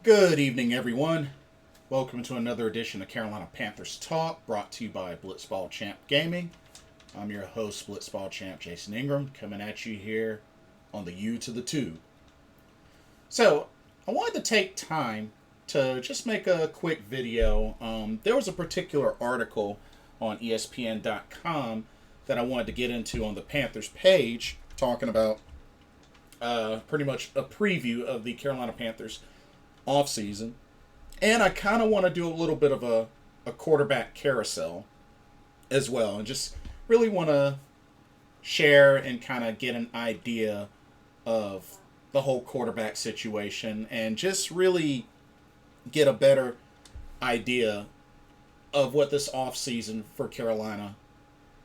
Good evening, everyone. Welcome to another edition of Carolina Panthers Talk, brought to you by Blitzball Champ Gaming. I'm your host, Blitzball Champ Jason Ingram, coming at you here on the U to the Tube. So, I wanted to take time to just make a quick video. There was a particular article on ESPN.com that I wanted to get into on the Panthers page, talking about pretty much a preview of the Carolina Panthers offseason. And I kind of want to do a little bit of a quarterback carousel as well, and just really want to share and kind of get an idea of the whole quarterback situation and just really get a better idea of what this offseason for Carolina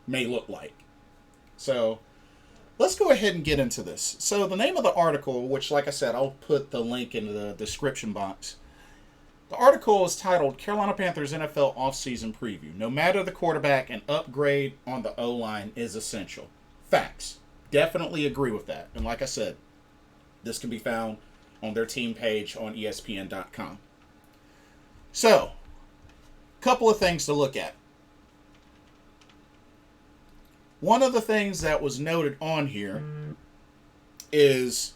may look like. So let's go ahead and get into this. So the name of the article, which like I said, I'll put the link in the description box. The article is titled Carolina Panthers NFL Offseason Preview. No matter the quarterback, an upgrade on the O-line is essential. Facts. Definitely agree with that. And like I said, this can be found on their team page on ESPN.com. So, a couple of things to look at. One of the things that was noted on here is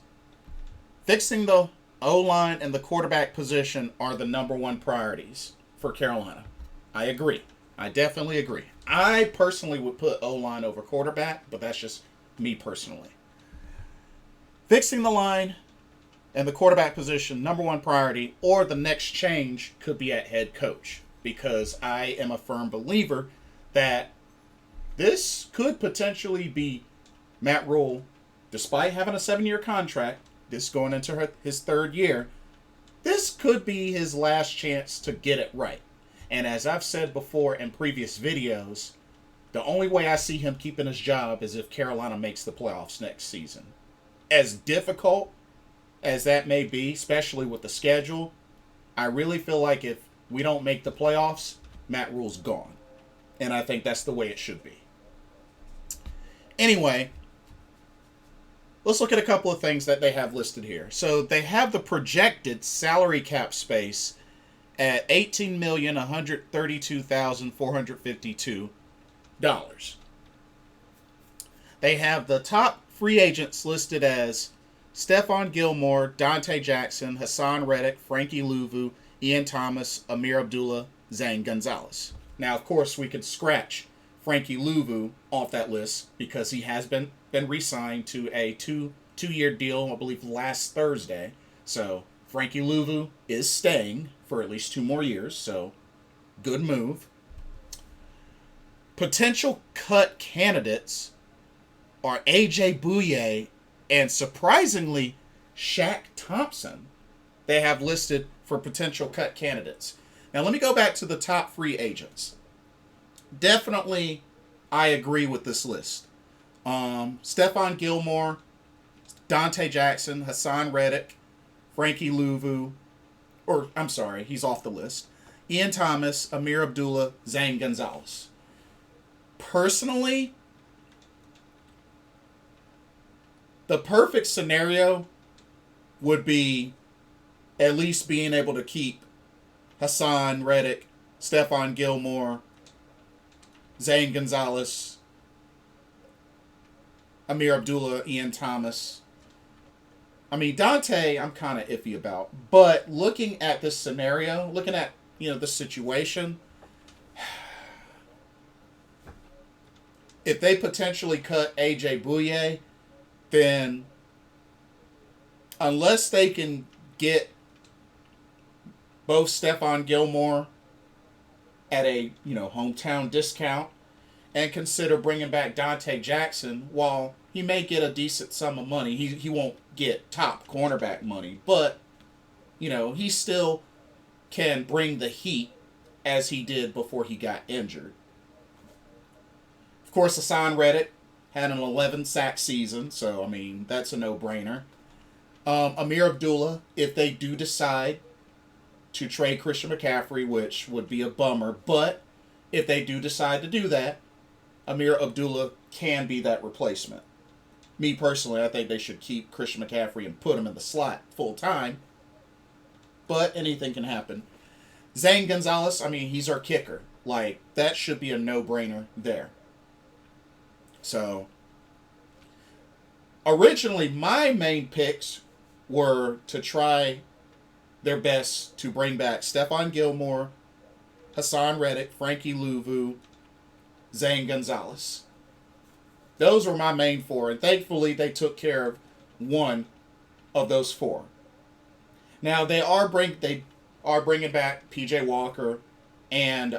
fixing the O-line and the quarterback position are the number one priorities for Carolina. I agree. I definitely agree. I personally would put O-line over quarterback, but that's just me personally. Fixing the line and the quarterback position, number one priority, or the next change could be at head coach, because I am a firm believer that this could potentially be Matt Rhule, despite having a 7-year contract, this going into his third year. This could be his last chance to get it right. And as I've said before in previous videos, the only way I see him keeping his job is if Carolina makes the playoffs next season. As difficult as that may be, especially with the schedule, I really feel like if we don't make the playoffs, Matt Rhule's gone. And I think that's the way it should be. Anyway, let's look at a couple of things that they have listed here. So they have the projected salary cap space at $18,132,452. They have the top free agents listed as Stephon Gilmore, Dante Jackson, Hassan Reddick, Frankie Louvu, Ian Thomas, Amir Abdullah, Zane Gonzalez. Now, of course, we could scratch Frankie Louvu off that list because he has been re-signed to a two-year deal, I believe, last Thursday. So Frankie Louvu is staying for at least 2 more years, so good move. Potential cut candidates are A.J. Bouier and, surprisingly, Shaq Thompson. They have listed for potential cut candidates. Now, let me go back to the top free agents. Definitely, I agree with this list. Stephon Gilmore, Dante Jackson, Hassan Reddick, Frankie Louvu, or I'm sorry, he's off the list. Ian Thomas, Amir Abdullah, Zane Gonzalez. Personally, the perfect scenario would be at least being able to keep Hassan Reddick, Stephon Gilmore, Zane Gonzalez, Amir Abdullah, Ian Thomas. I mean, Dante, I'm kind of iffy about. But looking at this scenario, looking at, the situation, if they potentially cut A.J. Bouier, then unless they can get both Stephon Gilmore at a, hometown discount and consider bringing back Dante Jackson, while he may get a decent sum of money, he won't get top cornerback money, but, he still can bring the heat as he did before he got injured. Of course, Hassan Reddick had an 11-sack season, so, that's a no-brainer. Amir Abdullah, if they do decide to trade Christian McCaffrey, which would be a bummer, but if they do decide to do that, Amir Abdullah can be that replacement. Me personally, I think they should keep Christian McCaffrey and put him in the slot full time. but anything can happen. Zane Gonzalez, I mean, he's our kicker. Like, that should be a no-brainer there. So, originally, my main picks were to try their best to bring back Stephon Gilmore, Hassan Reddick, Frankie Louvu, Zane Gonzalez. Those were my main four, and thankfully they took care of one of those four. Now they are bringing back P.J. Walker and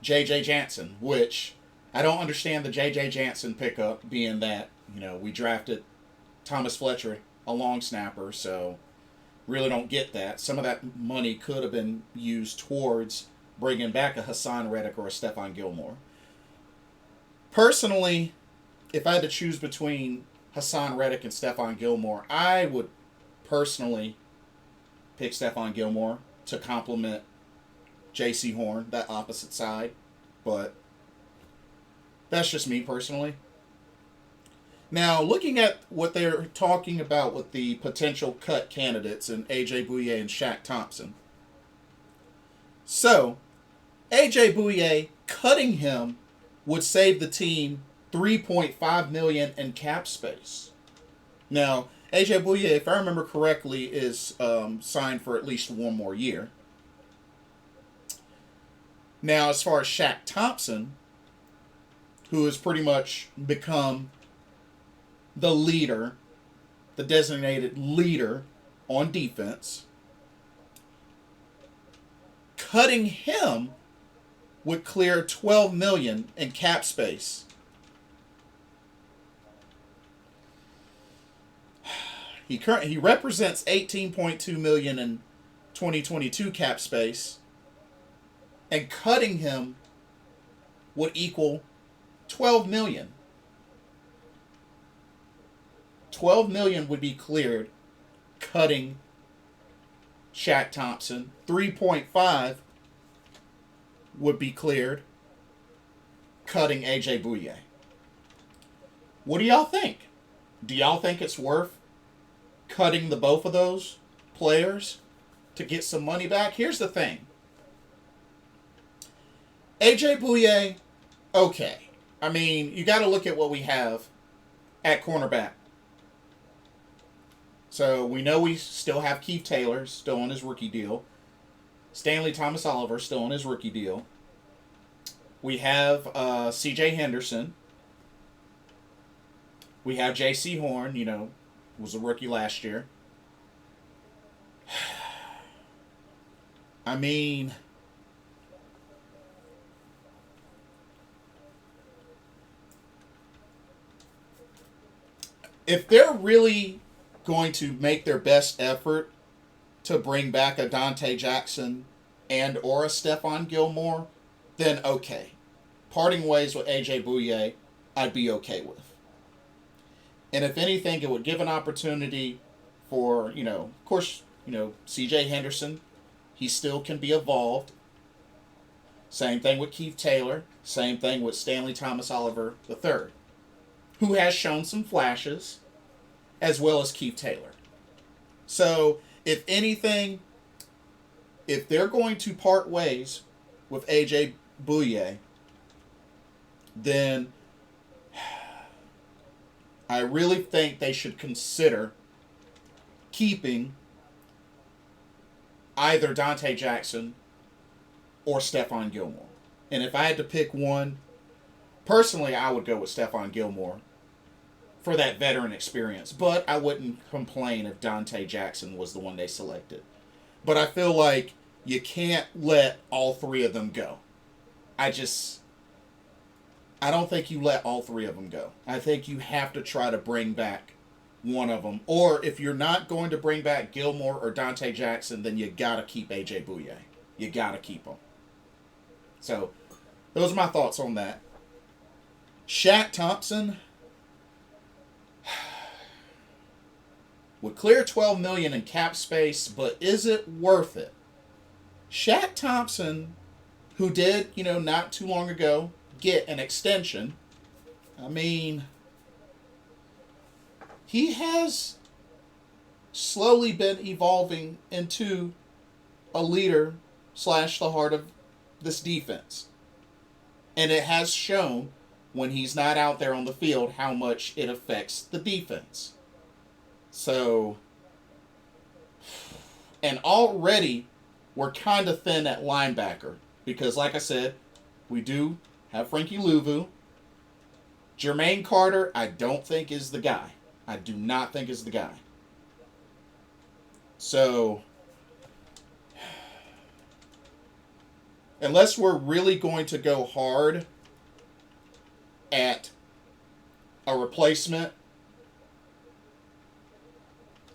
J.J. Jansen, which I don't understand the J.J. Jansen pickup, being that we drafted Thomas Fletcher, a long snapper, so really don't get that. Some of that money could have been used towards bringing back a Hassan Reddick or a Stephon Gilmore. Personally, if I had to choose between Hassan Reddick and Stephon Gilmore, I would personally pick Stephon Gilmore to complement J.C. Horn, that opposite side. But that's just me personally. Now, looking at what they're talking about with the potential cut candidates in A.J. Bouier and Shaq Thompson. So, A.J. Bouier, cutting him would save the team $3.5 million in cap space. Now, A.J. Bouier, if I remember correctly, is signed for at least one more year. Now, as far as Shaq Thompson, who has pretty much become the leader, the designated leader on defense, cutting him would clear $12 million in cap space. He represents $18.2 million in 2022 cap space, and cutting him would equal $12 million. $12 million would be cleared cutting Shaq Thompson. 3.5 would be cleared cutting A.J. Bouier. What do y'all think? Do y'all think it's worth cutting the both of those players to get some money back? Here's the thing. A.J. Bouier, okay. I mean, you got to look at what we have at cornerback. So we know we still have Keith Taylor still on his rookie deal. Stanley Thomas Oliver still on his rookie deal. We have C.J. Henderson. We have J.C. Horn, was a rookie last year. I mean, if they're really going to make their best effort to bring back a Dante Jackson and or a Stephon Gilmore, then okay. Parting ways with A.J. Bouier, I'd be okay with. And if anything, it would give an opportunity for, of course, C.J. Henderson, he still can be evolved. Same thing with Keith Taylor. Same thing with Stanley Thomas Oliver III, who has shown some flashes, as well as Keith Taylor. So, if anything, if they're going to part ways with A.J. Bouier, then I really think they should consider keeping either Dante Jackson or Stephon Gilmore. And if I had to pick one, personally, I would go with Stephon Gilmore for that veteran experience. But I wouldn't complain if Dante Jackson was the one they selected. But I feel like you can't let all three of them go. I don't think you let all three of them go. I think you have to try to bring back one of them. Or if you're not going to bring back Gilmore or Dante Jackson, then you got to keep A.J. Bouier. You got to keep him. So, those are my thoughts on that. Shaq Thompson would clear $12 million in cap space, but is it worth it? Shaq Thompson, who did, not too long ago, get an extension. I mean, he has slowly been evolving into a leader slash the heart of this defense. And it has shown when he's not out there on the field how much it affects the defense. So, and already we're kind of thin at linebacker because, like I said, we do have Frankie Louvu. Jermaine Carter, I don't think is the guy. I do not think is the guy. So, unless we're really going to go hard at a replacement,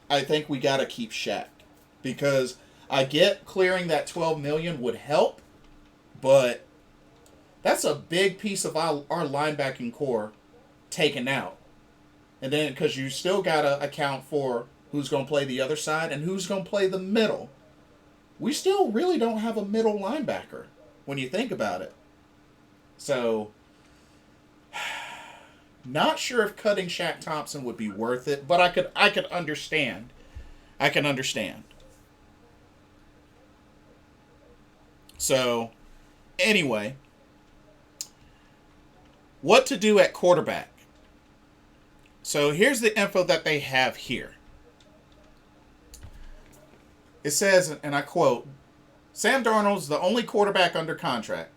I think we got to keep Shaq. Because I get clearing that $12 million would help, but that's a big piece of our linebacking core taken out. And then, because you still got to account for who's going to play the other side and who's going to play the middle. We still really don't have a middle linebacker when you think about it. So, not sure if cutting Shaq Thompson would be worth it, but I could understand. I can understand. So, anyway, what to do at quarterback. So, here's the info that they have here. It says, and I quote, Sam Darnold's the only quarterback under contract.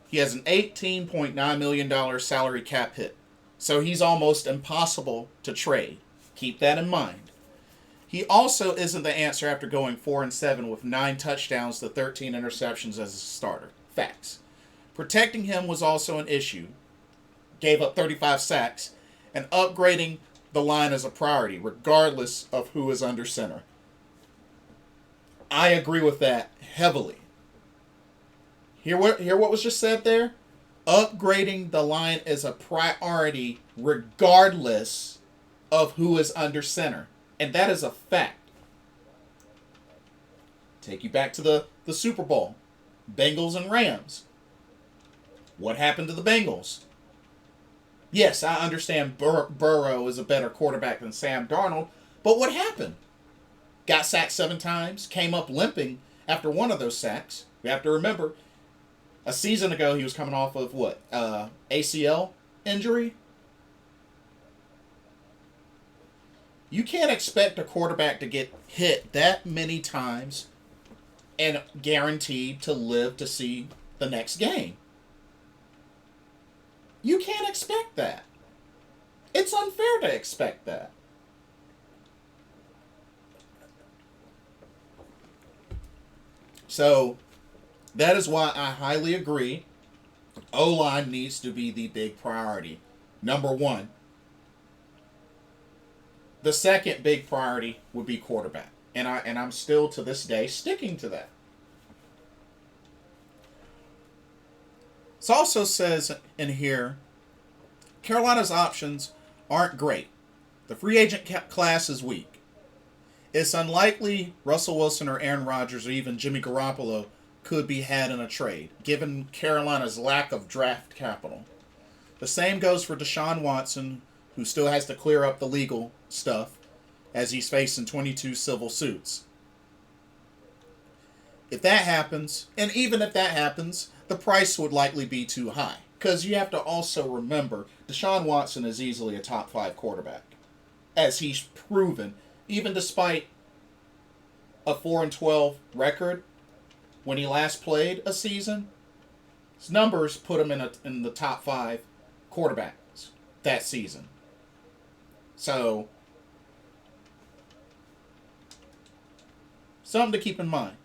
He has an $18.9 million salary cap hit, so he's almost impossible to trade. Keep that in mind. He also isn't the answer after going 4-7 with 9 touchdowns to 13 interceptions as a starter. Facts. Protecting him was also an issue. Gave up 35 sacks, and upgrading the line is a priority, regardless of who is under center. I agree with that heavily. Hear what was just said there? Upgrading the line is a priority regardless of who is under center. And that is a fact. Take you back to the Super Bowl. Bengals and Rams. What happened to the Bengals? Yes, I understand Burrow is a better quarterback than Sam Darnold, but what happened? Got sacked 7 times, came up limping after one of those sacks. We have to remember, a season ago he was coming off of what? ACL injury? You can't expect a quarterback to get hit that many times and guaranteed to live to see the next game. You can't expect that. It's unfair to expect that. So, that is why I highly agree O-line needs to be the big priority. Number 1. The second big priority would be quarterback. And I'm still to this day sticking to that. It also says in here, Carolina's options aren't great. The free agent class is weak. It's unlikely Russell Wilson or Aaron Rodgers or even Jimmy Garoppolo could be had in a trade, given Carolina's lack of draft capital. The same goes for Deshaun Watson, who still has to clear up the legal stuff as he's facing 22 civil suits. If that happens, and even if that happens, the price would likely be too high. Because you have to also remember, Deshaun Watson is easily a top 5 quarterback. As he's proven, even despite a 4-12 record, when he last played a season, his numbers put him in the top 5 quarterbacks that season. So, something to keep in mind.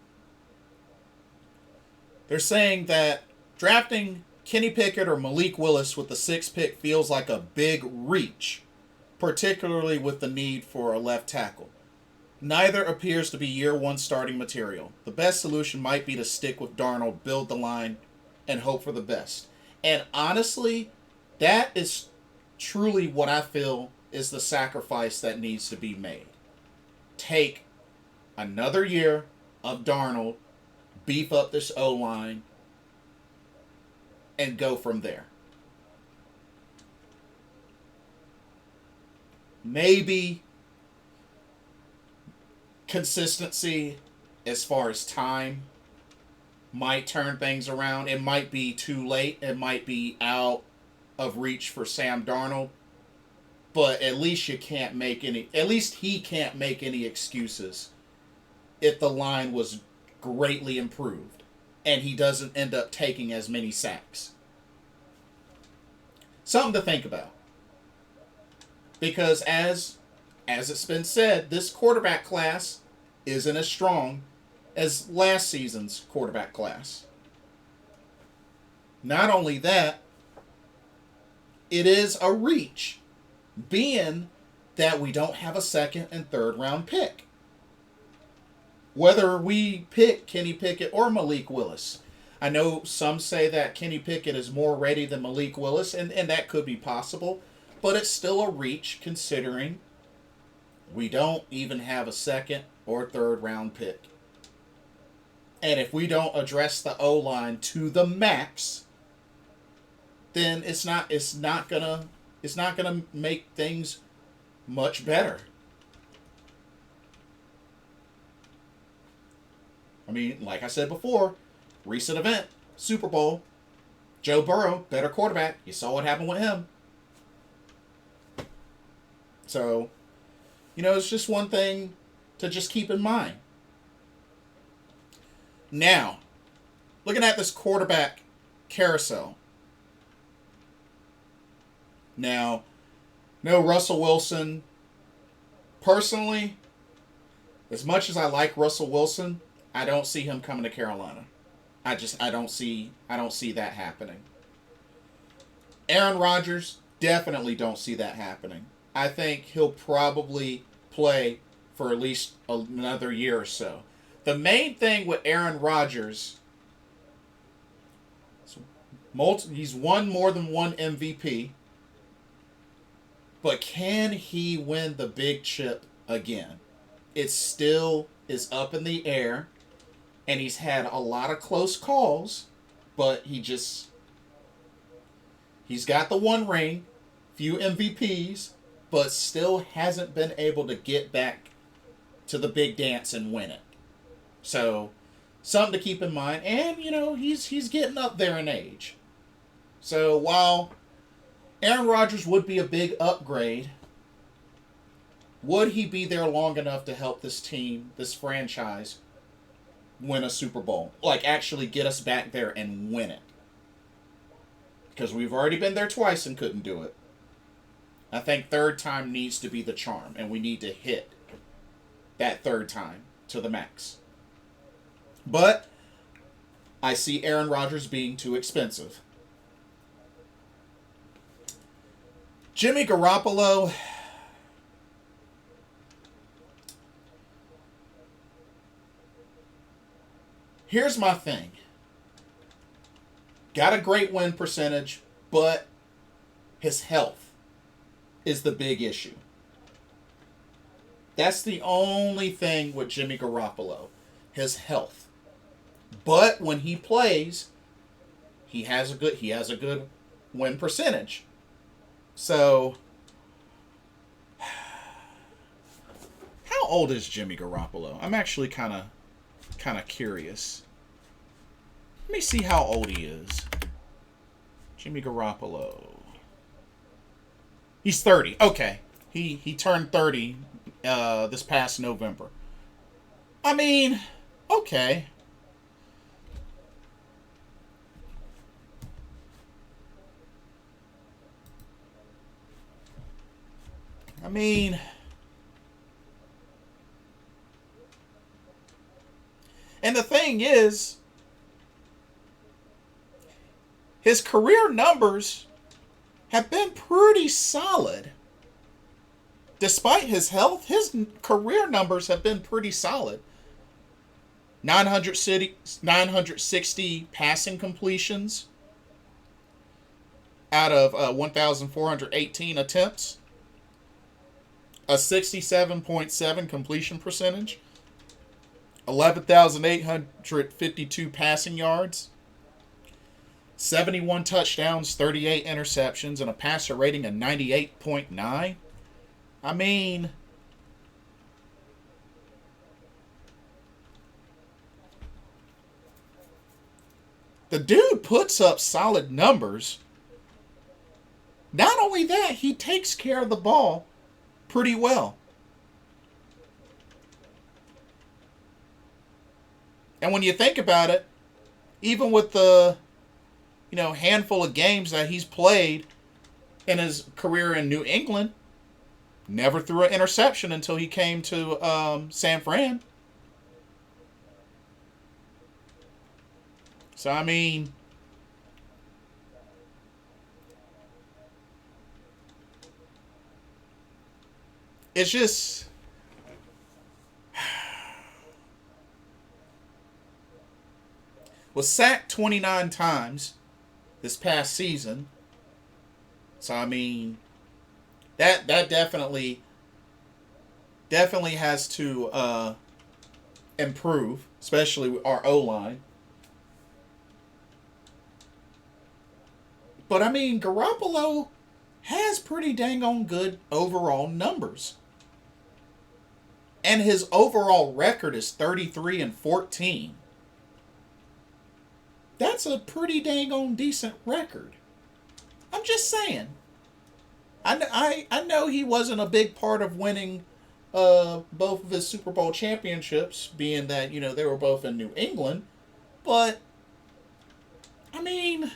They're saying that drafting Kenny Pickett or Malik Willis with the 6th pick feels like a big reach, particularly with the need for a left tackle. Neither appears to be year 1 starting material. The best solution might be to stick with Darnold, build the line, and hope for the best. And honestly, that is truly what I feel is the sacrifice that needs to be made. Take another year of Darnold, beef up this O-line, and go from there. Maybe consistency as far as time might turn things around. It might be too late. It might be out of reach for Sam Darnold. But at least he can't make any excuses if the line was greatly improved and he doesn't end up taking as many sacks. Something to think about. Because as it's been said, this quarterback class isn't as strong as last season's quarterback class. Not only that, it is a reach, being that we don't have a second and third round pick. Whether we pick Kenny Pickett or Malik Willis. I know some say that Kenny Pickett is more ready than Malik Willis, and that could be possible, but it's still a reach considering we don't even have a second or third round pick. And if we don't address the O-line to the max, then it's not gonna make things much better. I mean, like I said before, recent event, Super Bowl, Joe Burrow, better quarterback. You saw what happened with him. So, it's just one thing to just keep in mind. Now, looking at this quarterback carousel. Now, no Russell Wilson. Personally, as much as I like Russell Wilson, I don't see him coming to Carolina. I don't see that happening. Aaron Rodgers, definitely don't see that happening. I think he'll probably play for at least another year or so. The main thing with Aaron Rodgers, he's won more than one MVP, but can he win the big chip again? It still is up in the air, and he's had a lot of close calls, but he's got the one ring, few MVPs, but still hasn't been able to get back to the big dance and win it. So, something to keep in mind. And, he's getting up there in age. So, while Aaron Rodgers would be a big upgrade, would he be there long enough to help this team, this franchise, win a Super Bowl? Like, actually get us back there and win it. Because we've already been there twice and couldn't do it. I think third time needs to be the charm, and we need to hit that third time to the max. But I see Aaron Rodgers being too expensive. Jimmy Garoppolo, here's my thing. Got a great win percentage, but his health is the big issue. That's the only thing with Jimmy Garoppolo, his health. But when he plays, he has a good win percentage. So, how old is Jimmy Garoppolo? I'm actually kind of curious. Let me see how old he is. Jimmy Garoppolo. He's 30. Okay. He turned 30 this past November. I mean, okay. I mean, and the thing is, his career numbers have been pretty solid. Despite his health, his career numbers have been pretty solid. 960 passing completions out of 1,418 attempts. A 67.7 completion percentage. 11,852 passing yards. 71 touchdowns, 38 interceptions, and a passer rating of 98.9. I mean, The dude puts up solid numbers. Not only that, he takes care of the ball pretty well. And when you think about it, even with the, handful of games that he's played in his career in New England, never threw an interception until he came to San Fran. So, I mean, it's just, was sacked 29 times this past season. So, I mean, that definitely has to improve, especially with our O-line. But, I mean, Garoppolo has pretty dang on good overall numbers. And his overall record is 33-14. That's a pretty dang on decent record. I'm just saying. I know he wasn't a big part of winning both of his Super Bowl championships, being that, they were both in New England. But, I mean,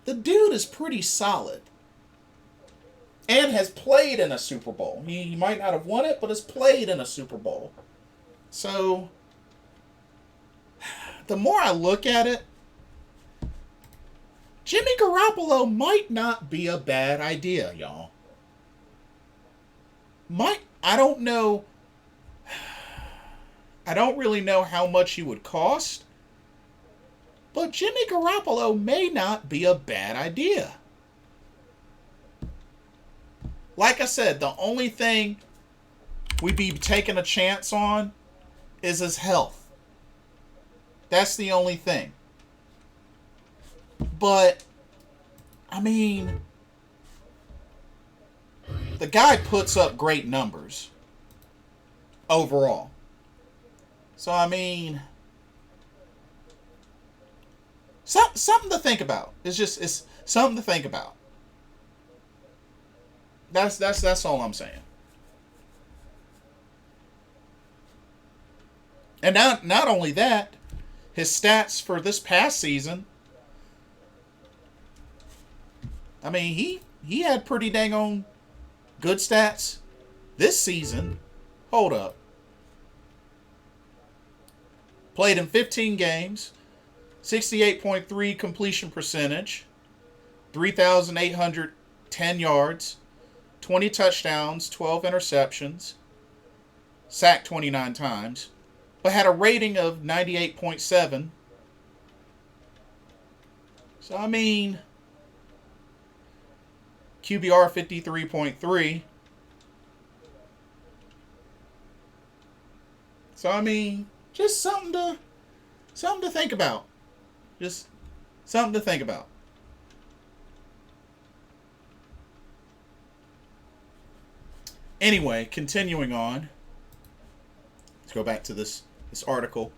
the dude is pretty solid. And has played in a Super Bowl. He might not have won it, but has played in a Super Bowl. So, the more I look at it, Jimmy Garoppolo might not be a bad idea, y'all. I don't know. I don't really know how much he would cost. But Jimmy Garoppolo may not be a bad idea. Like I said, the only thing we'd be taking a chance on is his health. That's the only thing. But, I mean, the guy puts up great numbers overall. So, I mean, something to think about. It's something to think about. That's all I'm saying. And not only that, his stats for this past season, I mean, he had pretty dang on good stats this season. Hold up. Played in 15 games, 68.3 completion percentage, 3,810 yards, 20 touchdowns, 12 interceptions, sacked 29 times, but had a rating of 98.7. So, I mean, QBR 53.3. So, I mean, just something to think about. Just something to think about. Anyway, continuing on. Let's go back to this article.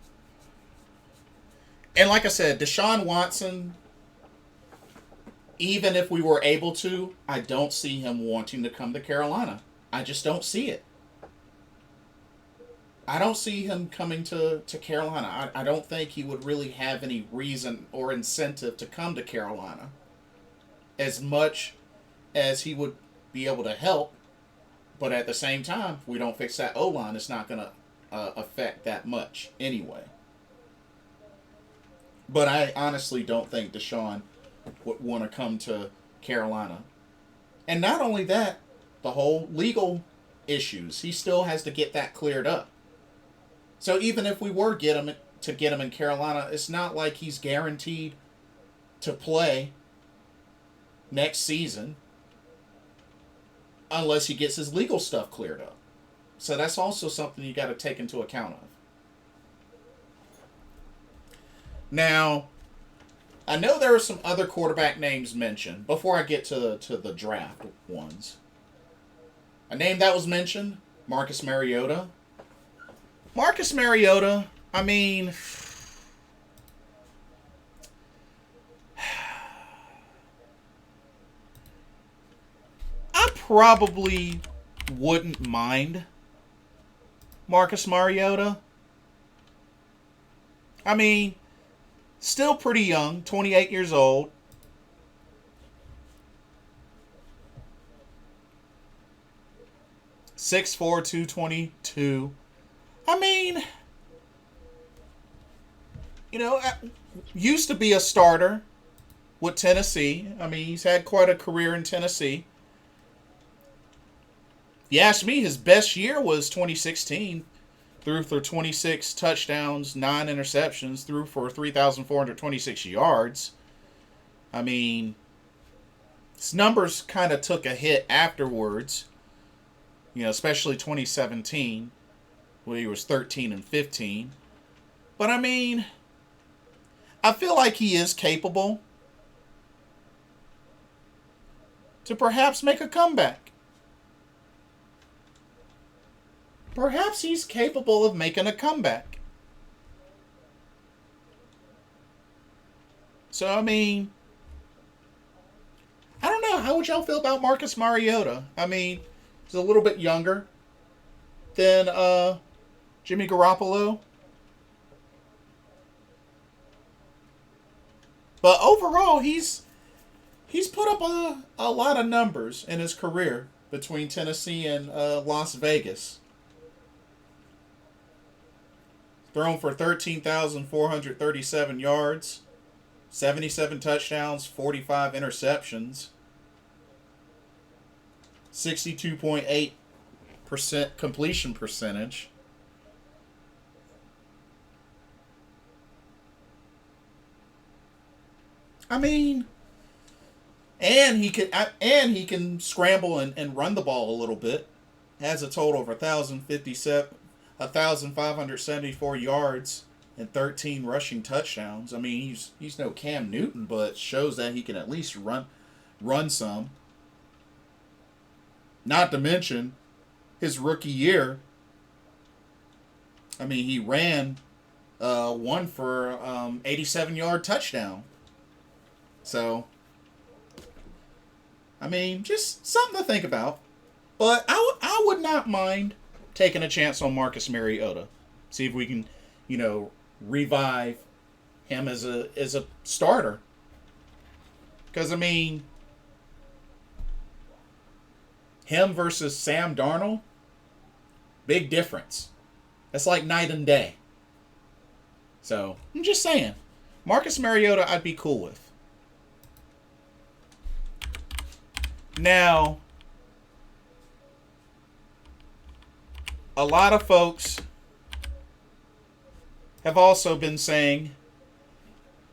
And like I said, Deshaun Watson, even if we were able to, I don't see him wanting to come to Carolina. I just don't see it. I don't see him coming to Carolina. I don't think he would really have any reason or incentive to come to Carolina. As much as he would be able to help. But at the same time, if we don't fix that O-line, it's not going to affect that much anyway. But I honestly don't think Deshaun would want to come to Carolina. And not only that, the whole legal issues. He still has to get that cleared up. So even if we were get him in Carolina, it's not like he's guaranteed to play next season unless he gets his legal stuff cleared up. So that's also something you got to take into account of. Now, I know there are some other quarterback names mentioned before I get to the draft ones. A name that was mentioned, Marcus Mariota. Marcus Mariota, I mean, probably wouldn't mind Marcus Mariota. I mean, still pretty young, 28 years old. (6'4", 222). I mean, used to be a starter with Tennessee. I mean, he's had quite a career in Tennessee. If you ask me, his best year was 2016. Threw for 26 touchdowns, 9 interceptions, threw for 3,426 yards. I mean, his numbers kind of took a hit afterwards. Especially 2017, when he was 13-15. But I mean, I feel like he is capable to perhaps make a comeback. Perhaps he's capable of making a comeback. So, I mean, I don't know. How would y'all feel about Marcus Mariota? I mean, he's a little bit younger than Jimmy Garoppolo. But overall, he's put up a lot of numbers in his career between Tennessee and Las Vegas. Thrown for 13,437 yards, 77 touchdowns, 45 interceptions, 62.8% completion percentage. I mean, and he can scramble and run the ball a little bit. Has a total of 1,574 yards and 13 rushing touchdowns. I mean, he's no Cam Newton, but shows that he can at least run some. Not to mention his rookie year. I mean, he ran one for 87-yard touchdown. So, I mean, just something to think about. But I would not mind taking a chance on Marcus Mariota. See if we can, revive him as a starter. Because, I mean, him versus Sam Darnold, big difference. That's like night and day. So, I'm just saying. Marcus Mariota I'd be cool with. Now, a lot of folks have also been saying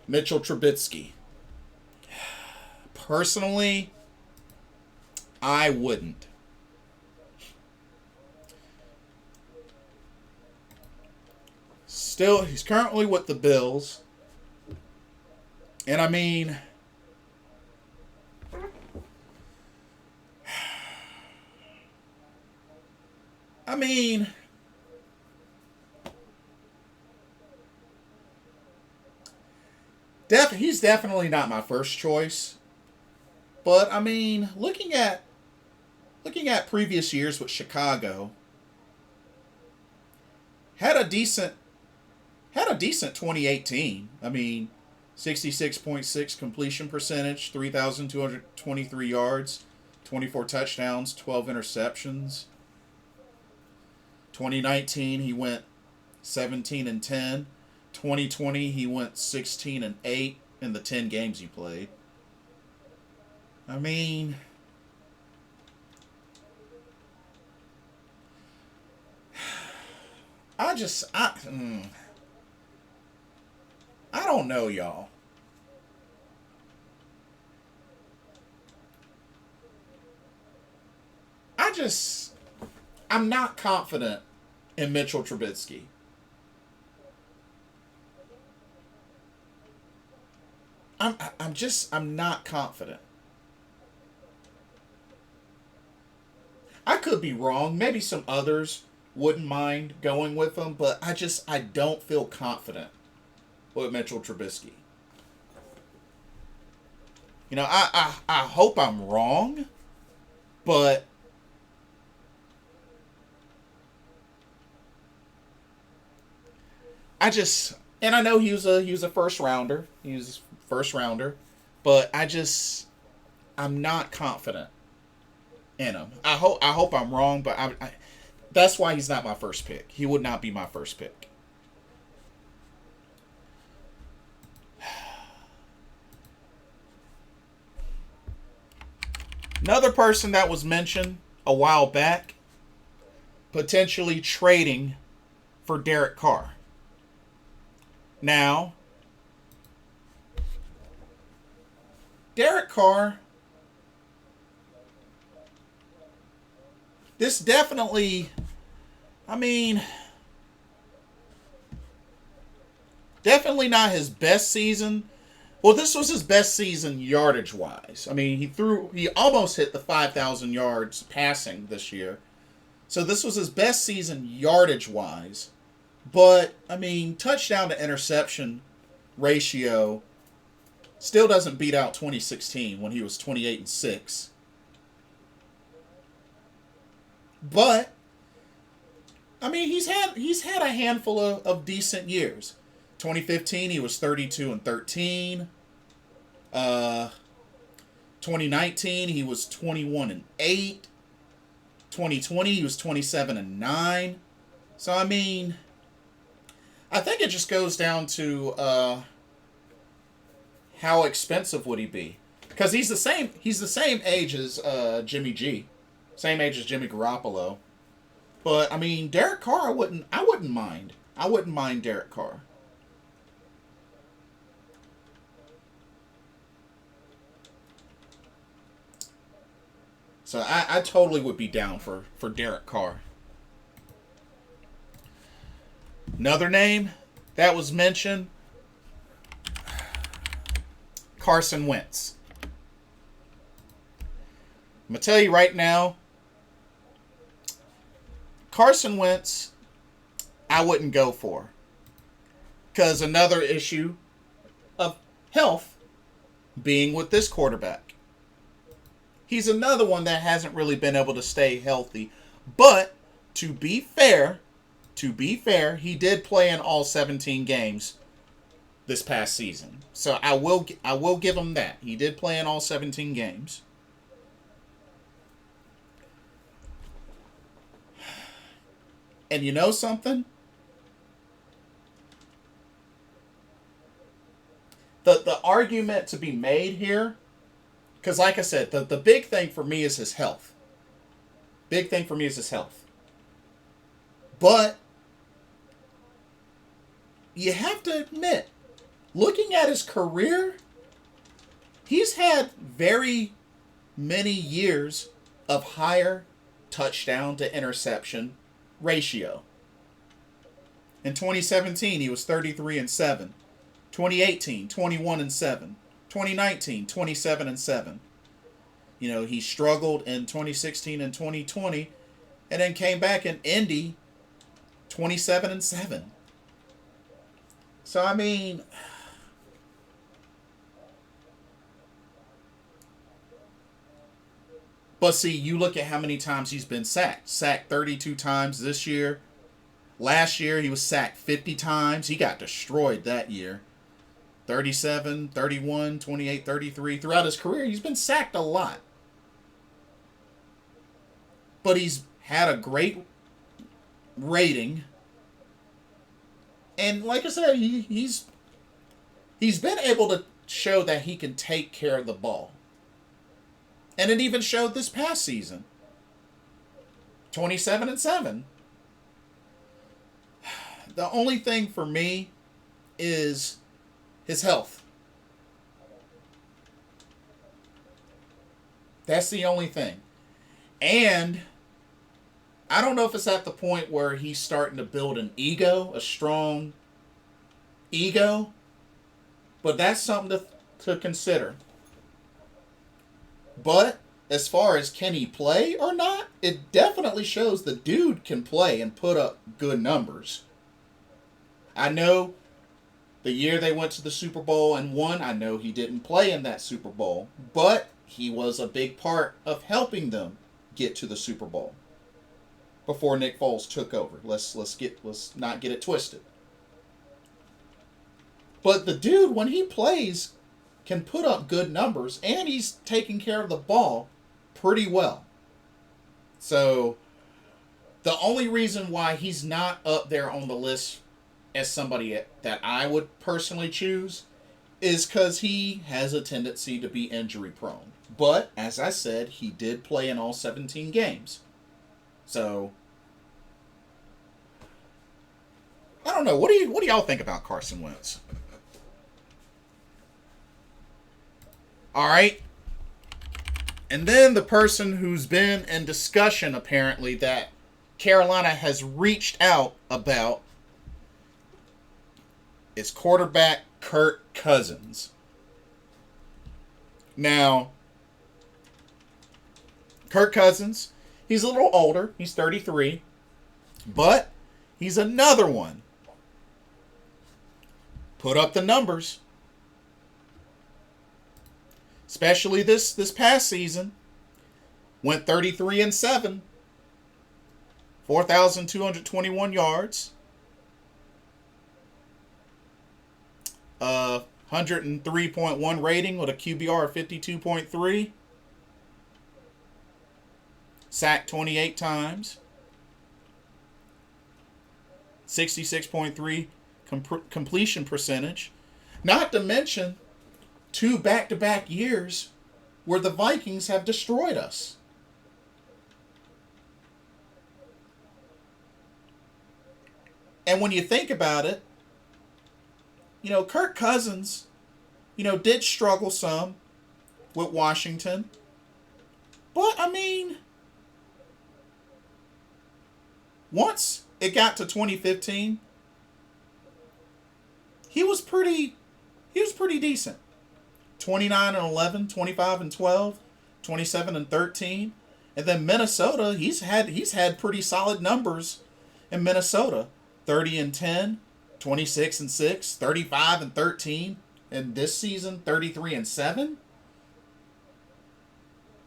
Mitchell Trubitsky. Personally, I wouldn't. Still, he's currently with the Bills. And I mean, he's definitely not my first choice. But I mean, looking at previous years with Chicago, had a decent 2018. I mean, 66.6 completion percentage, 3,223 yards, 24 touchdowns, 12 interceptions. 2019 he went 17-10. 2020 he went 16-8 in the 10 games he played. I mean, I don't know, y'all. I'm not confident in Mitchell Trubitsky. I'm not confident. I could be wrong. Maybe some others wouldn't mind going with him, but I don't feel confident with Mitchell Trubisky. I hope I'm wrong, But and I know he was a first rounder. He was a first rounder, but I'm not confident in him. I hope I'm wrong, but that's why he's not my first pick. He would not be my first pick. Another person that was mentioned a while back, potentially trading for Derek Carr. Now, Derek Carr, this definitely, definitely not his best season. Well, this was his best season yardage-wise. He almost hit the 5,000 yards passing this year. So this was his best season yardage-wise. But, touchdown to interception ratio still doesn't beat out 2016 when he was 28-6. But, he's had a handful of decent years. 2015, he was 32-13. 2019, he was 21-8. 2020, he was 27-9. So I think it just goes down to how expensive would he be? Because he's the same age as Jimmy G, same age as Jimmy Garoppolo. But Derek Carr, I wouldn't mind. I wouldn't mind Derek Carr. So I totally would be down for Derek Carr. Another name that was mentioned, Carson Wentz. I'm going to tell you right now, Carson Wentz, I wouldn't go for. Because another issue of health being with this quarterback. He's another one that hasn't really been able to stay healthy. But, to be fair, he did play in all 17 games this past season. So I will give him that. He did play in all 17 games. And you know something? The argument to be made here, because like I said, the big thing for me is his health. But you have to admit, looking at his career, he's had very many years of higher touchdown to interception ratio. In 2017, he was 33-7. 2018, 21-7. 2019, 27-7. He struggled in 2016 and 2020, and then came back in Indy, 27-7. So but see, you look at how many times he's been sacked. Sacked 32 times this year. Last year, he was sacked 50 times. He got destroyed that year. 37, 31, 28, 33. Throughout his career, he's been sacked a lot. But he's had a great rating. And like I said, he's been able to show that he can take care of the ball. And it even showed this past season. 27-7. The only thing for me is his health. That's the only thing. And I don't know if it's at the point where he's starting to build an ego, a strong ego, but that's something to consider. But as far as can he play or not, it definitely shows the dude can play and put up good numbers. I know the year they went to the Super Bowl and won, I know he didn't play in that Super Bowl, but he was a big part of helping them get to the Super Bowl before Nick Foles took over. Let's not get it twisted. But the dude, when he plays, can put up good numbers, and he's taking care of the ball pretty well. So the only reason why he's not up there on the list as somebody that I would personally choose is because he has a tendency to be injury prone. But, as I said, he did play in all 17 games. So, I don't know. What do y'all think about Carson Wentz? All right. And then the person who's been in discussion, apparently, that Carolina has reached out about is quarterback Kirk Cousins. Now, Kirk Cousins, he's a little older. He's 33. But he's another one. Put up the numbers. Especially this past season. Went 33-7. 4,221 yards. 103.1 rating with a QBR of 52.3. Sacked 28 times. 66.3 completion percentage. Not to mention 2 back-to-back years where the Vikings have destroyed us. And when you think about it, you know, Kirk Cousins, you know, did struggle some with Washington. But, I mean, once it got to 2015, he was pretty decent. 29-11, 25-12, 27-13. And then Minnesota, he's had pretty solid numbers in Minnesota. 30-10, 26-6, 35-13, and this season 33-7.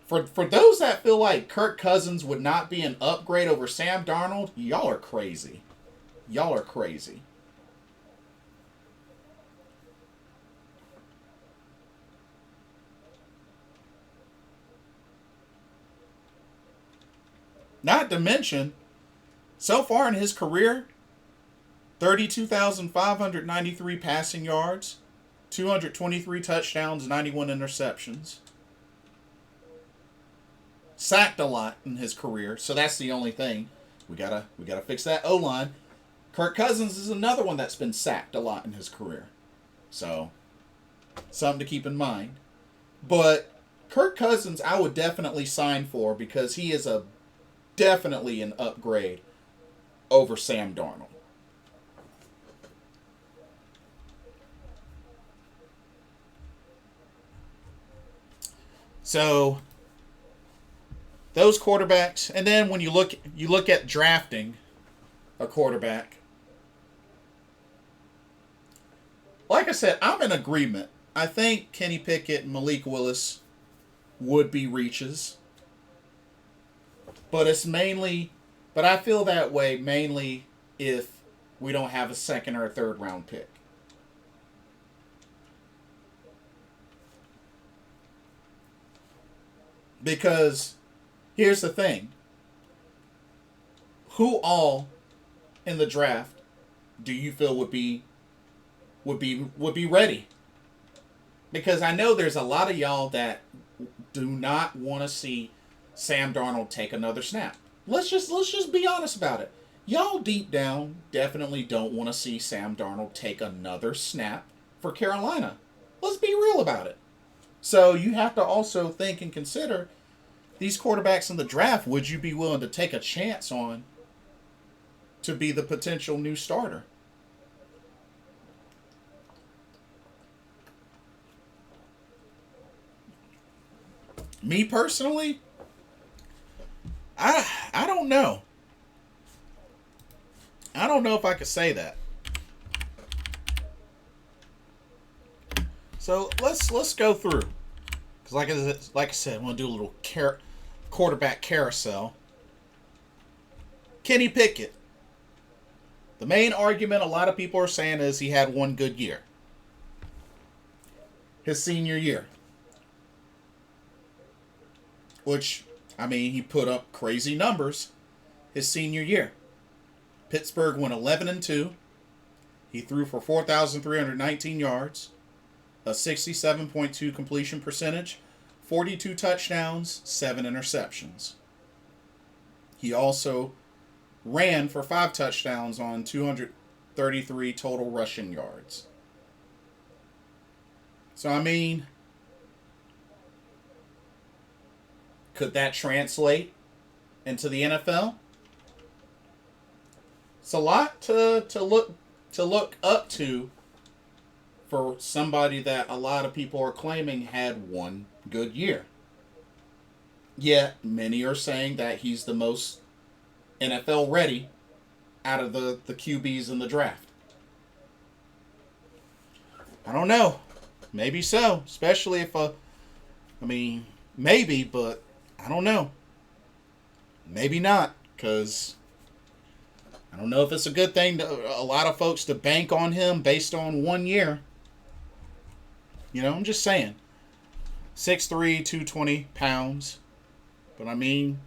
For those that feel like Kirk Cousins would not be an upgrade over Sam Darnold, y'all are crazy. Y'all are crazy. Not to mention, so far in his career, 32,593 passing yards, 223 touchdowns, 91 interceptions. Sacked a lot in his career, so that's the only thing. We gotta fix that O-line. Kirk Cousins is another one that's been sacked a lot in his career. So, something to keep in mind. But Kirk Cousins I would definitely sign for because he is definitely an upgrade over Sam Darnold. So, those quarterbacks, and then when you look at drafting a quarterback, like I said, I'm in agreement. I think Kenny Pickett and Malik Willis would be reaches. But I feel that way mainly if we don't have a second or a third round pick. Because here's the thing. Who all in the draft do you feel would be ready? Because I know there's a lot of y'all that do not want to see Sam Darnold take another snap. Let's just be honest about it. Y'all deep down definitely don't want to see Sam Darnold take another snap for Carolina. Let's be real about it. So you have to also think and consider these quarterbacks in the draft, would you be willing to take a chance on to be the potential new starter? Me personally, I don't know. I don't know if I could say that. So let's go through, because like I said, I want to do a little quarterback carousel. Kenny Pickett. The main argument a lot of people are saying is he had one good year. His senior year. Which, I mean, he put up crazy numbers his senior year. Pittsburgh went 11-2. He threw for 4,319 yards, a 67.2 completion percentage, 42 touchdowns, 7 interceptions. He also ran for 5 touchdowns on 233 total rushing yards. So, I mean, could that translate into the NFL? It's a lot to look up to for somebody that a lot of people are claiming had one good year. Yet, many are saying that he's the most NFL ready out of the QBs in the draft. I don't know. Maybe so. Especially if maybe, but I don't know. Maybe not, because I don't know if it's a good thing to a lot of folks to bank on him based on 1 year. You know, I'm just saying. 6'3", 220 pounds. But maybe.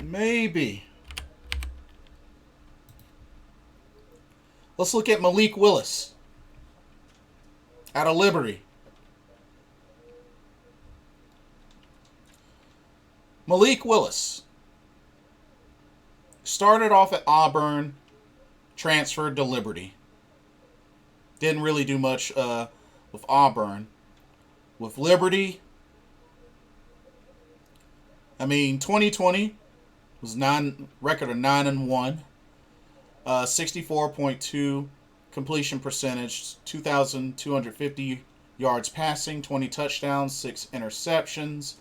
Maybe. Let's look at Malik Willis out of Liberty. Malik Willis started off at Auburn, transferred to Liberty. Didn't really do much with Auburn. With Liberty, 2020 was record of 9-1, 64.2 completion percentage, 2,250 yards passing, 20 touchdowns, 6 interceptions.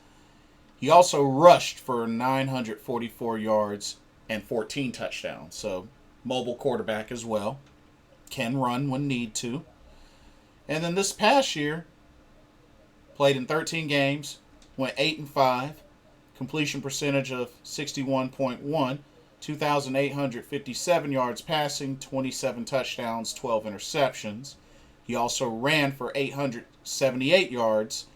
He also rushed for 944 yards and 14 touchdowns. So, mobile quarterback as well. Can run when need to. And then this past year, played in 13 games, went 8-5, completion percentage of 61.1, 2,857 yards passing, 27 touchdowns, 12 interceptions. He also ran for 878 yards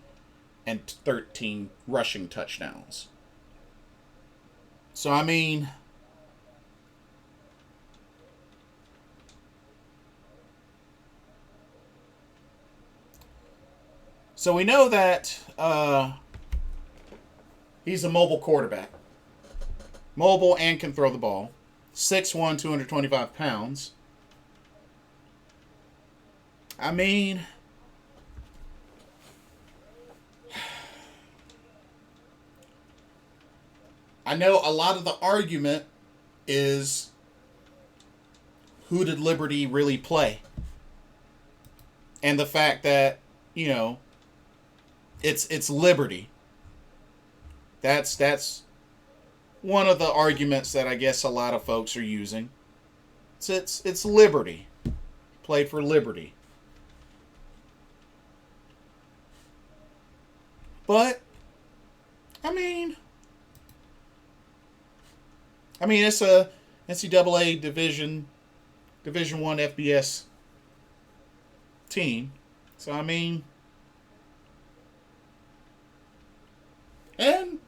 and 13 rushing touchdowns. So, so we know that he's a mobile quarterback. Mobile and can throw the ball. 6'1", 225 pounds. I know a lot of the argument is, who did Liberty really play? And the fact that, it's Liberty. That's one of the arguments that I guess a lot of folks are using. It's Liberty. Played for Liberty. But it's a NCAA Division 1 FBS team. So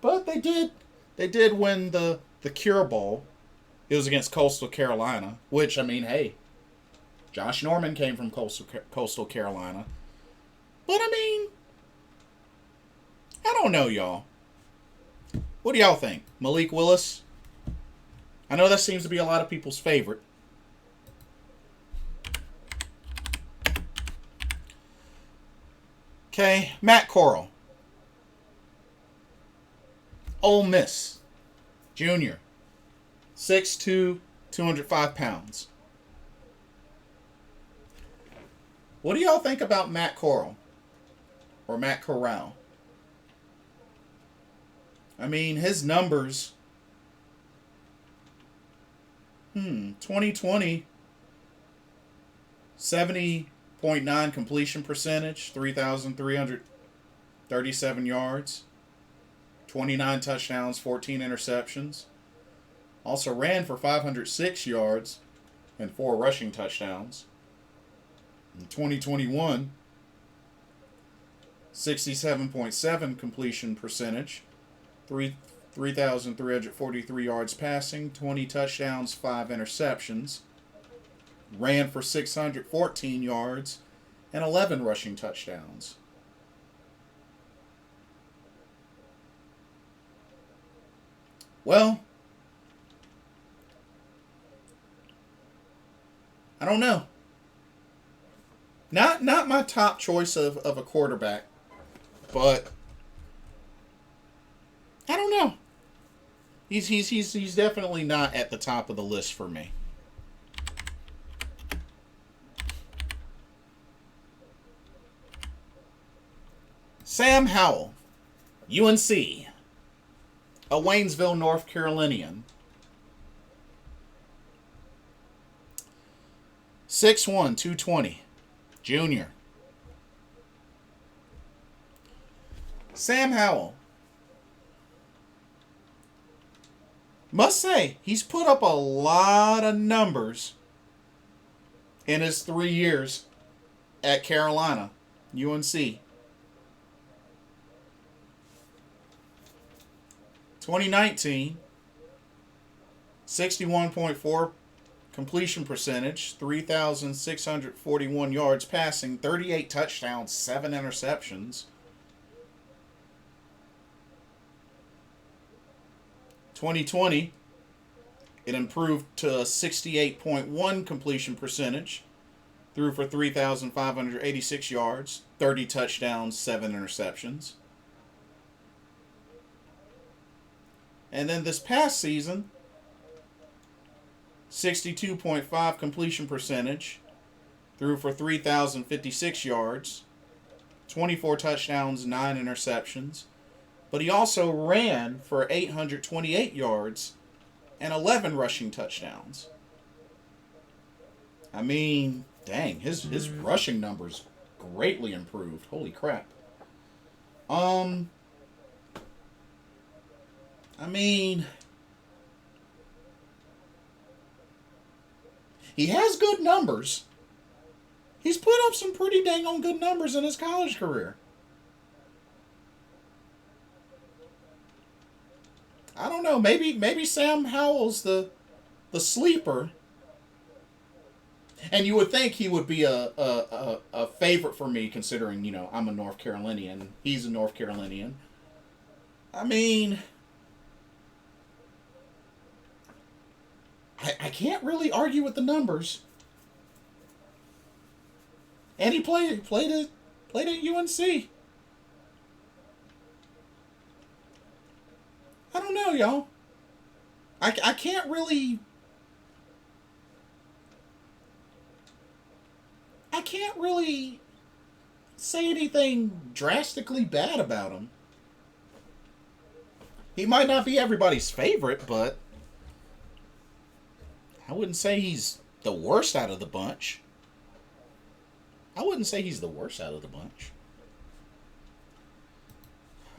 but they did win the Cure Bowl. It was against Coastal Carolina, which hey, Josh Norman came from Coastal Carolina. But I don't know, y'all. What do y'all think? Malik Willis? I know that seems to be a lot of people's favorite. Okay, Matt Corral. Ole Miss. Junior. 6'2", 205 pounds. What do y'all think about Matt Corral? Or Matt Corral? His numbers. 2020. .9 completion percentage, 3,337 yards, 29 touchdowns, 14 interceptions. Also ran for 506 yards and 4 rushing touchdowns. In 2021, 67.7 completion percentage, 3,343 yards passing, 20 touchdowns, 5 interceptions. Ran for 614 yards and 11 rushing touchdowns. Well, I don't know. Not my top choice of a quarterback, but I don't know. He's definitely not at the top of the list for me. Sam Howell, UNC, a Waynesville, North Carolinian. 6'1", 220, junior. Sam Howell. Must say, he's put up a lot of numbers in his 3 years at Carolina, UNC. 2019, 61.4 completion percentage, 3,641 yards passing, 38 touchdowns, 7 interceptions. 2020, it improved to 68.1 completion percentage, threw for 3,586 yards, 30 touchdowns, 7 interceptions. And then this past season, 62.5 completion percentage, threw for 3,056 yards, 24 touchdowns, 9 interceptions. But he also ran for 828 yards and 11 rushing touchdowns. I mean, dang, his rushing numbers greatly improved. Holy crap. I mean, he has good numbers. He's put up some pretty dang on good numbers in his college career. I don't know. Maybe Sam Howell's the sleeper. And you would think he would be a favorite for me, considering, you know, I'm a North Carolinian. He's a North Carolinian. I mean, I can't really argue with the numbers. And he played at UNC. I don't know, y'all. I can't really say anything drastically bad about him. He might not be everybody's favorite, but I wouldn't say he's the worst out of the bunch.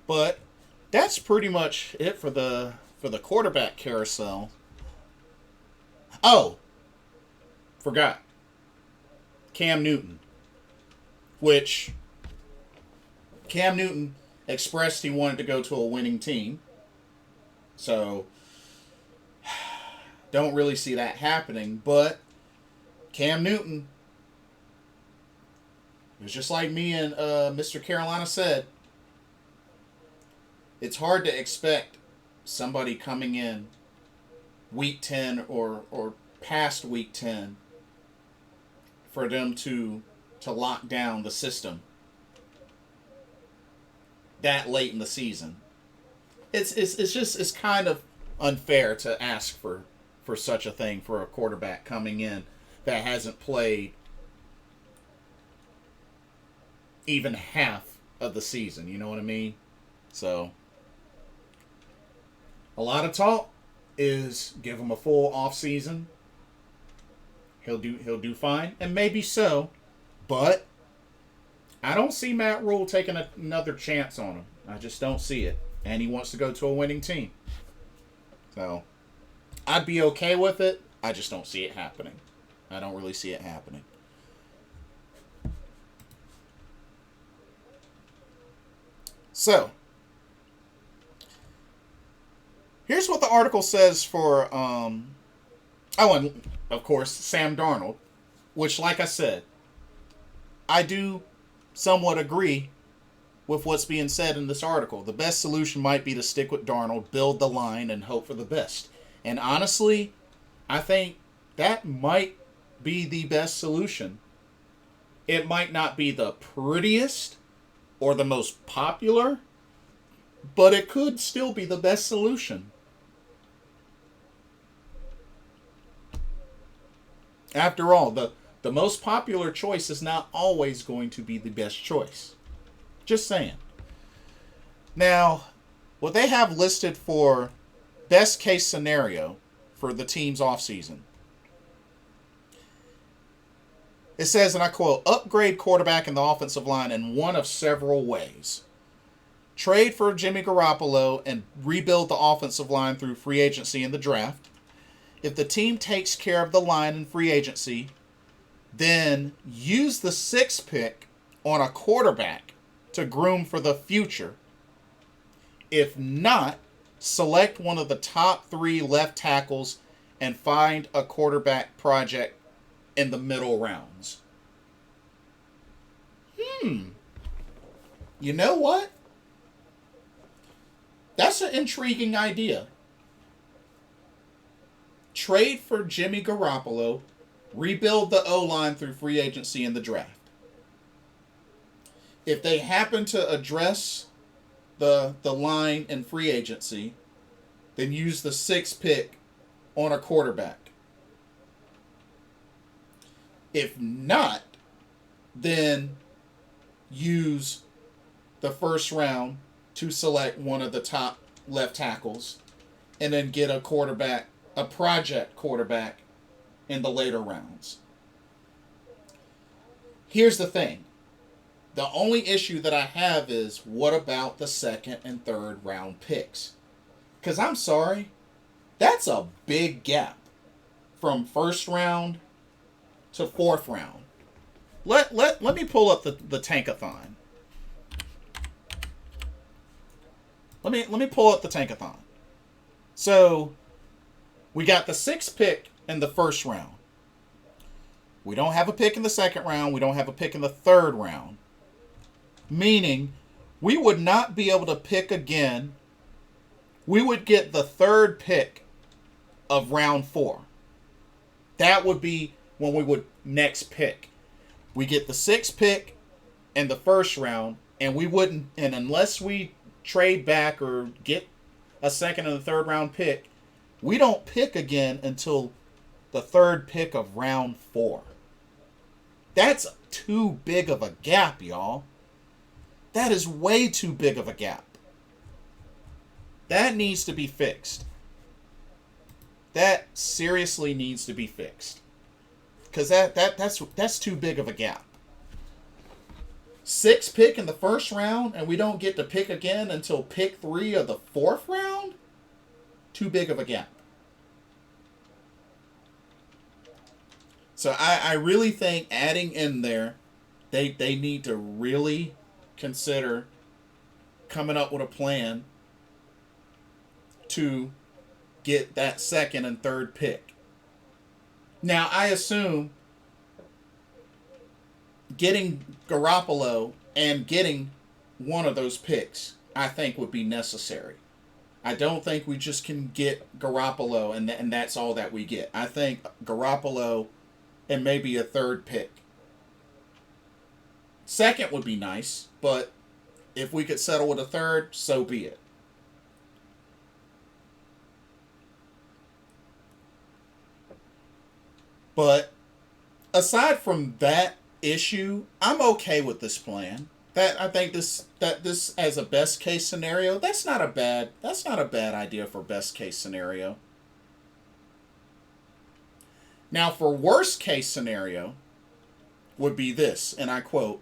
But that's pretty much it for the quarterback carousel. Oh, forgot. Cam Newton. Which Cam Newton expressed he wanted to go to a winning team. So don't really see that happening, but Cam Newton, it was just like me and Mr. Carolina said, it's hard to expect somebody coming in week 10 or past week 10 for them to lock down the system that late in the season. It's kind of unfair to ask for such a thing for a quarterback coming in that hasn't played even half of the season. You know what I mean? So a lot of talk is give him a full offseason. He'll do fine, and maybe so. But I don't see Matt Rule taking another chance on him. I just don't see it. And he wants to go to a winning team. So, I'd be okay with it. I just don't see it happening. I don't really see it happening. So, here's what the article says for, and of course, Sam Darnold, which, like I said, I do somewhat agree with what's being said in this article. The best solution might be to stick with Darnold, build the line, and hope for the best. And honestly, I think that might be the best solution. It might not be the prettiest or the most popular, but it could still be the best solution. After all, the most popular choice is not always going to be the best choice. Just saying. Now, what they have listed for best case scenario for the team's offseason, it says, and I quote, upgrade quarterback in the offensive line in one of several ways. Trade for Jimmy Garoppolo and rebuild the offensive line through free agency and the draft. If the team takes care of the line in free agency, then use the 6th pick on a quarterback to groom for the future. If not, select one of the top 3 left tackles and find a quarterback project in the middle rounds. You know what? That's an intriguing idea. Trade for Jimmy Garoppolo, rebuild the O-line through free agency and the draft. If they happen to address the line in free agency, then use the 6th pick on a quarterback. If not, then use the 1st round to select one of the top left tackles and then get a quarterback, a project quarterback in the later rounds. Here's the thing. The only issue that I have is, what about the 2nd and 3rd round picks? Because I'm sorry, that's a big gap from 1st round to 4th round. Let me pull up the Tankathon. Let me pull up the Tankathon. So, we got the 6th pick in the 1st round. We don't have a pick in the 2nd round. We don't have a pick in the 3rd round. Meaning, we would not be able to pick again. We would get the 3rd pick of round 4. That would be when we would next pick. We get the 6th pick in the 1st round, and we wouldn't, and unless we trade back or get a 2nd and a 3rd round pick, we don't pick again until the 3rd pick of round 4. That's too big of a gap, y'all. That is way too big of a gap. That needs to be fixed. That seriously needs to be fixed. Because that's too big of a gap. 6th pick in the 1st round, and we don't get to pick again until pick 3 of the 4th round? Too big of a gap. So I really think adding in there, they need to really consider coming up with a plan to get that 2nd and 3rd pick. Now, I assume getting Garoppolo and getting one of those picks, I think, would be necessary. I don't think we just can get Garoppolo and that's all that we get. I think Garoppolo and maybe a 3rd pick. 2nd would be nice, but if we could settle with a 3rd, so be it. But aside from that issue, I'm okay with this plan. I think this as a best case scenario, that's not a bad idea for best case scenario. Now for worst case scenario, would be this, and I quote,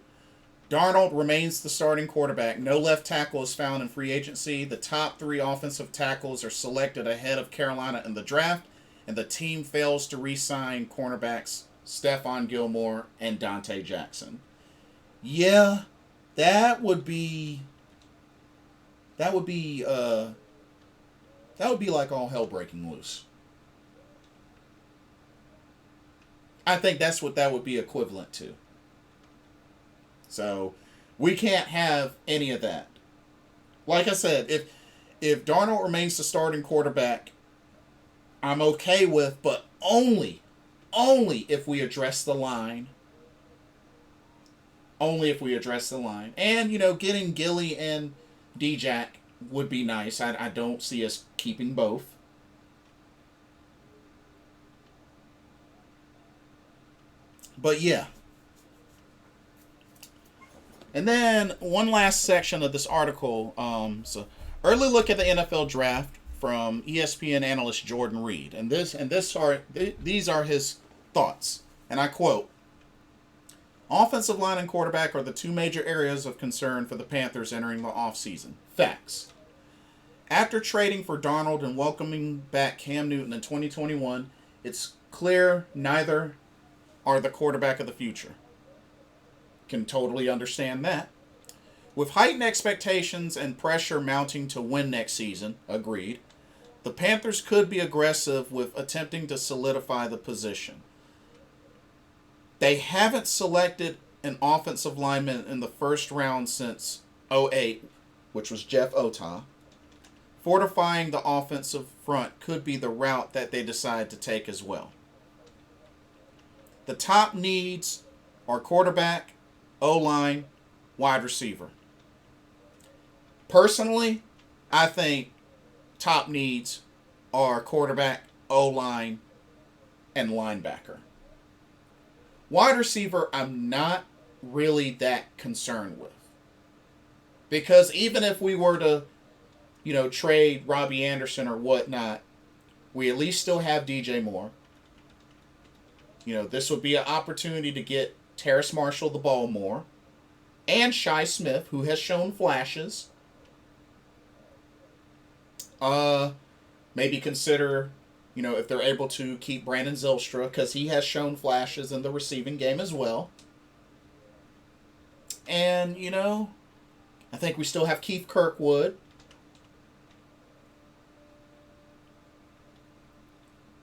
Darnold remains the starting quarterback. No left tackle is found in free agency. The top 3 offensive tackles are selected ahead of Carolina in the draft, and the team fails to re-sign cornerbacks Stephon Gilmore and Dante Jackson. Yeah, that would be like all hell breaking loose. I think that's what that would be equivalent to. So, we can't have any of that. Like I said, if Darnold remains the starting quarterback, I'm okay with, but only if we address the line. Only if we address the line. And, getting Gilly and D-Jack would be nice. I don't see us keeping both. But yeah. And then one last section of this article. So early look at the NFL draft from ESPN analyst Jordan Reed, and these are his thoughts, and I quote: "Offensive line and quarterback are the 2 major areas of concern for the Panthers entering the offseason. Facts. After trading for Darnold and welcoming back Cam Newton in 2021, it's clear neither are the quarterback of the future. Can totally understand that. With heightened expectations and pressure mounting to win next season, agreed, the Panthers could be aggressive with attempting to solidify the position. They haven't selected an offensive lineman in the first round since 2008, which was Jeff Otah. Fortifying the offensive front could be the route that they decide to take as well. The top needs are quarterback, O-line, wide receiver. Personally, I think top needs are quarterback, O-line, and linebacker. Wide receiver, I'm not really that concerned with. Because even if we were to, trade Robbie Anderson or whatnot, we at least still have DJ Moore. This would be an opportunity to get Terrace Marshall the ball more. And Shi Smith, who has shown flashes. Maybe consider, if they're able to keep Brandon Zylstra, because he has shown flashes in the receiving game as well. And, I think we still have Keith Kirkwood.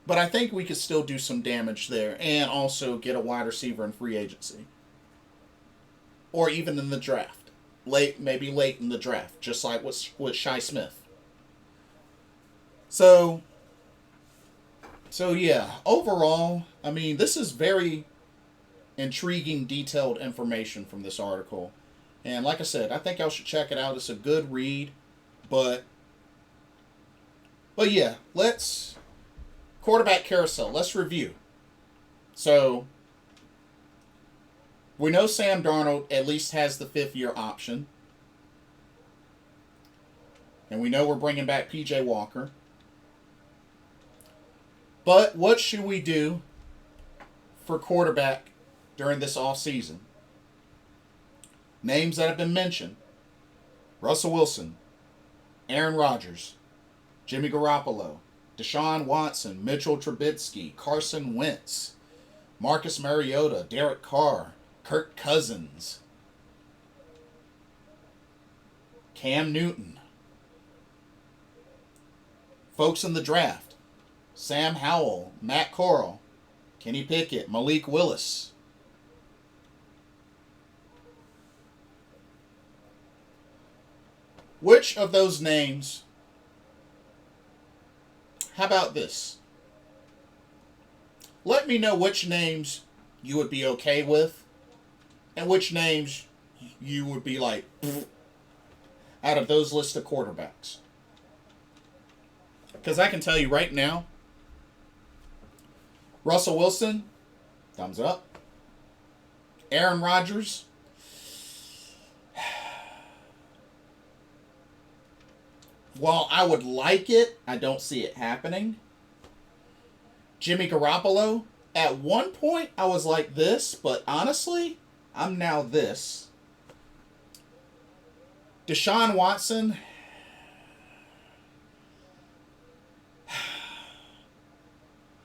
But I think we could still do some damage there and also get a wide receiver in free agency. Or even in the draft. Maybe late in the draft, just like with Shi Smith. So yeah, overall, this is very intriguing, detailed information from this article. And like I said, I think y'all should check it out. It's a good read. But yeah, quarterback carousel. Let's review. So, we know Sam Darnold at least has the 5th-year option. And we know we're bringing back P.J. Walker. But what should we do for quarterback during this offseason? Names that have been mentioned: Russell Wilson, Aaron Rodgers, Jimmy Garoppolo, Deshaun Watson, Mitchell Trubitsky, Carson Wentz, Marcus Mariota, Derek Carr, Kirk Cousins, Cam Newton. Folks in the draft: Sam Howell, Matt Corral, Kenny Pickett, Malik Willis. Which of those names? How about this? Let me know which names you would be okay with and which names you would be like, out of those list of quarterbacks. Because I can tell you right now, Russell Wilson, thumbs up. Aaron Rodgers, while I would like it, I don't see it happening. Jimmy Garoppolo, At one point, I was like this, but honestly, I'm now this. Deshaun Watson,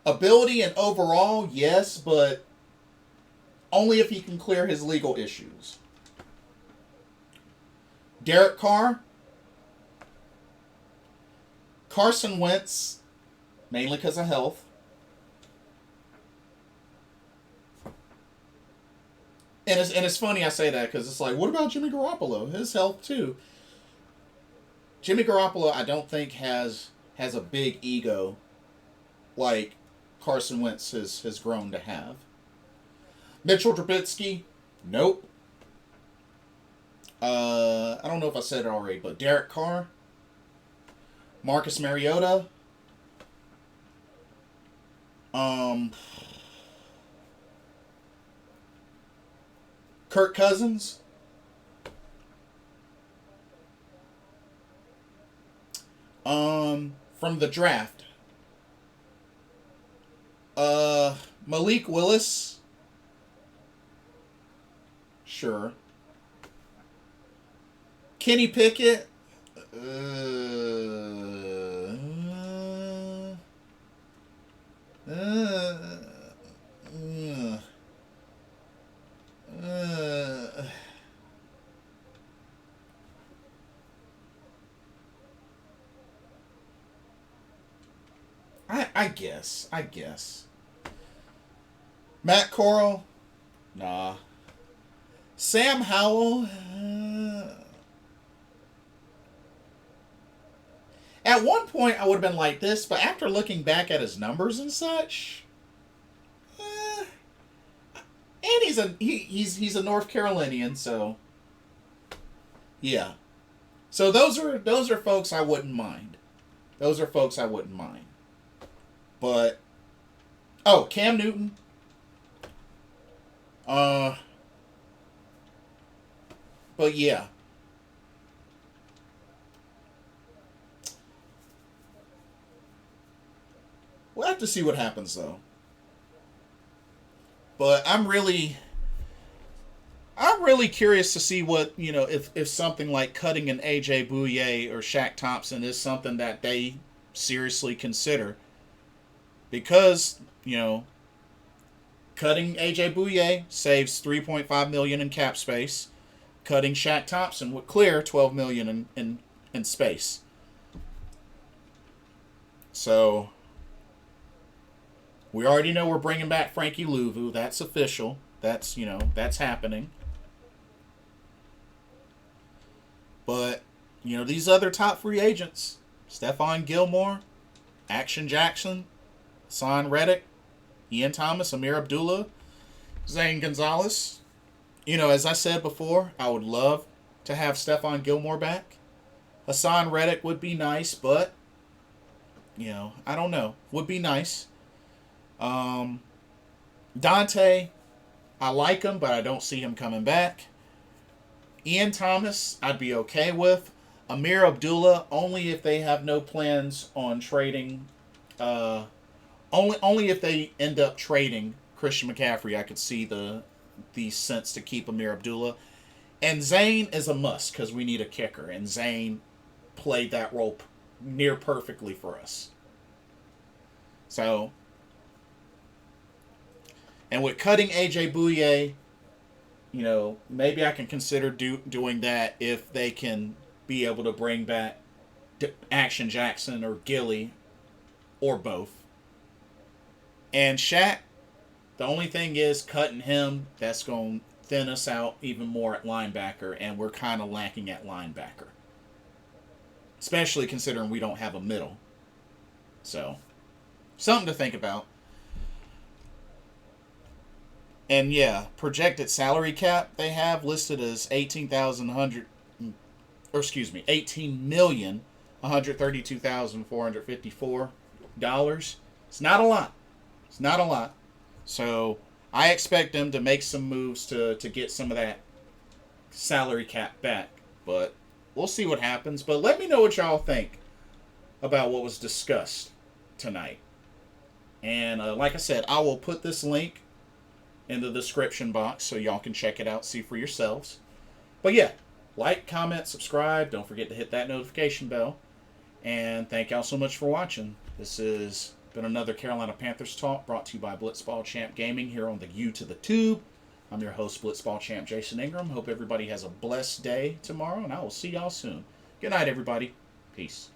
ability and overall, yes, but only if he can clear his legal issues. Derek Carr, Carson Wentz, mainly because of health. And it's funny I say that because it's like, what about Jimmy Garoppolo? His health too. Jimmy Garoppolo, I don't think has a big ego like Carson Wentz has grown to have. Mitchell Trubitsky, nope. I don't know if I said it already, but Derek Carr, Marcus Mariota, Kirk Cousins, from the draft, Malik Willis, sure. Kenny Pickett, I guess. Matt Corral, nah. Sam Howell, at one point I would have been like this, but after looking back at his numbers and such, and he's a North Carolinian, so yeah. So those are folks I wouldn't mind. But Cam Newton. But yeah. We'll have to see what happens though. But I'm really curious to see what, if something like cutting an AJ Bouier or Shaq Thompson is something that they seriously consider. Because, cutting AJ Bouier saves $3.5 million in cap space. Cutting Shaq Thompson would clear $12 million in space. So we already know we're bringing back Frankie Louvu. That's official. That's happening. But, these other top free agents, Stephon Gilmore, Action Jackson, Hassan Reddick, Ian Thomas, Amir Abdullah, Zane Gonzalez. As I said before, I would love to have Stephon Gilmore back. Hassan Reddick would be nice, but, I don't know. Would be nice. Dante, I like him, but I don't see him coming back. Ian Thomas, I'd be okay with. Amir Abdullah, only if they have no plans on trading. Only if they end up trading Christian McCaffrey, I could see the sense to keep Amir Abdullah. And Zane is a must because we need a kicker, and Zane played that role near perfectly for us. So, and with cutting AJ Bouier, maybe I can consider doing that if they can be able to bring back Action Jackson or Gilly or both. And Shaq, the only thing is cutting him, that's going to thin us out even more at linebacker, and we're kind of lacking at linebacker. Especially considering we don't have a middle. So, something to think about. And yeah, projected salary cap they have listed as $18,132,454. It's not a lot. So I expect them to make some moves to get some of that salary cap back. But we'll see what happens. But let me know what y'all think about what was discussed tonight. And like I said, I will put this link in the description box so y'all can check it out, see for yourselves. But yeah, like, comment, subscribe. Don't forget to hit that notification bell. And thank y'all so much for watching. This has been another Carolina Panthers Talk brought to you by Blitzball Champ Gaming here on the U to the Tube. I'm your host, Blitzball Champ Jason Ingram. Hope everybody has a blessed day tomorrow, and I will see y'all soon. Good night, everybody. Peace.